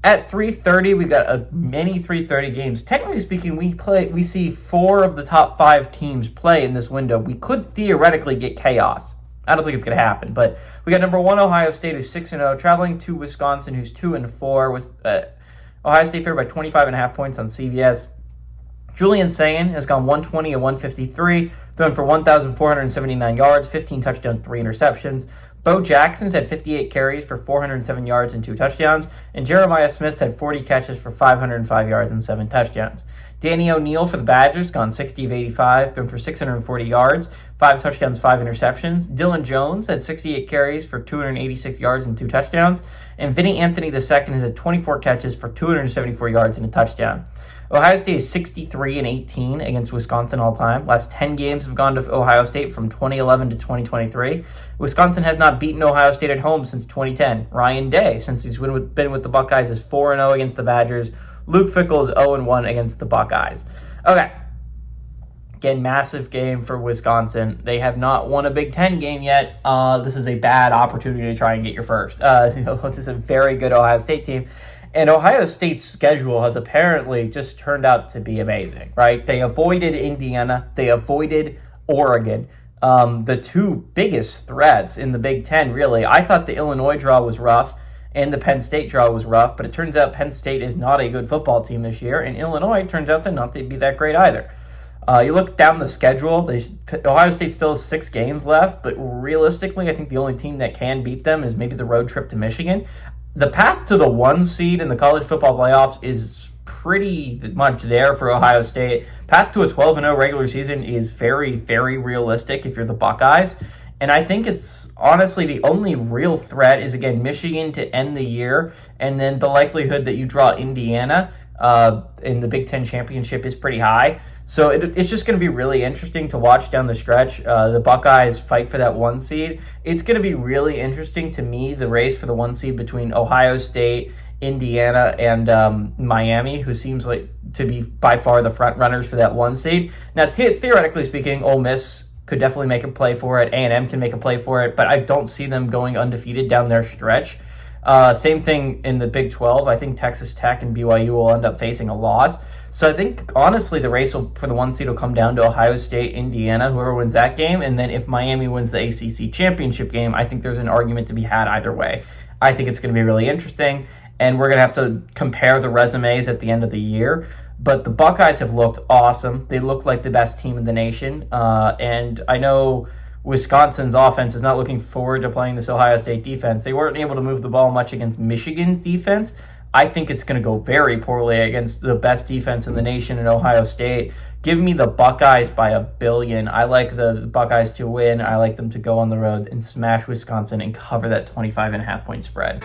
At 3:30, we got a many 3:30 games. Technically speaking, we see 4 of the top 5 teams play in this window. We could theoretically get chaos. I don't think it's going to happen, but we got number 1 Ohio State, who's 6-0, traveling to Wisconsin, who's 2-4. With Ohio State favored by 25.5 points on CBS. Julian Sayin has gone 120 and 153, thrown for 1,479 yards, 15 touchdowns, 3 interceptions. Bo Jackson's had 58 carries for 407 yards and 2 touchdowns, and Jeremiah Smith's had 40 catches for 505 yards and 7 touchdowns. Danny O'Neal for the Badgers, gone 60 of 85, thrown for 640 yards, 5 touchdowns, 5 interceptions. Dylan Jones had 68 carries for 286 yards and 2 touchdowns, and Vinny Anthony II has had 24 catches for 274 yards and a touchdown. Ohio State is 63-18 against Wisconsin all time. Last 10 games have gone to Ohio State from 2011 to 2023. Wisconsin has not beaten Ohio State at home since 2010. Ryan Day, since he's been with the Buckeyes, is 4-0 against the Badgers. Luke Fickell is 0-1 against the Buckeyes. Okay. Again, massive game for Wisconsin. They have not won a Big Ten game yet. This is a bad opportunity to try and get your first. This is a very good Ohio State team. And Ohio State's schedule has apparently just turned out to be amazing, right? They avoided Indiana. They avoided Oregon. The 2 biggest threats in the Big Ten, really. I thought the Illinois draw was rough and the Penn State draw was rough, but it turns out Penn State is not a good football team this year, and Illinois turns out to not be that great either. You look down the schedule, Ohio State still has 6 games left, but realistically, I think the only team that can beat them is maybe the road trip to Michigan. The path to the 1 seed in the college football playoffs is pretty much there for Ohio State. Path to a 12-0 regular season is very, very realistic if you're the Buckeyes. And I think it's honestly the only real threat is, again, Michigan to end the year. And then the likelihood that you draw Indiana in the Big Ten championship is pretty high. So it's just going to be really interesting to watch down the stretch. The Buckeyes fight for that 1 seed. It's going to be really interesting to me, the race for the 1 seed between Ohio State, Indiana, and Miami, who seems like to be by far the front runners for that 1 seed. Now, theoretically speaking, Ole Miss could definitely make a play for it. A&M can make a play for it, but I don't see them going undefeated down their stretch. Same thing in the Big 12. I think Texas Tech and BYU will end up facing a loss. So I think, honestly, the race for the 1 seed will come down to Ohio State, Indiana, whoever wins that game. And then if Miami wins the ACC championship game, I think there's an argument to be had either way. I think it's going to be really interesting, and we're going to have to compare the resumes at the end of the year. But the Buckeyes have looked awesome. They look like the best team in the nation. And I know Wisconsin's offense is not looking forward to playing this Ohio State defense. They weren't able to move the ball much against Michigan's defense. I think it's going to go very poorly against the best defense in the nation in Ohio State. Give me the Buckeyes by 1 billion. I like the Buckeyes to win. I like them to go on the road and smash Wisconsin and cover that 25.5 point spread.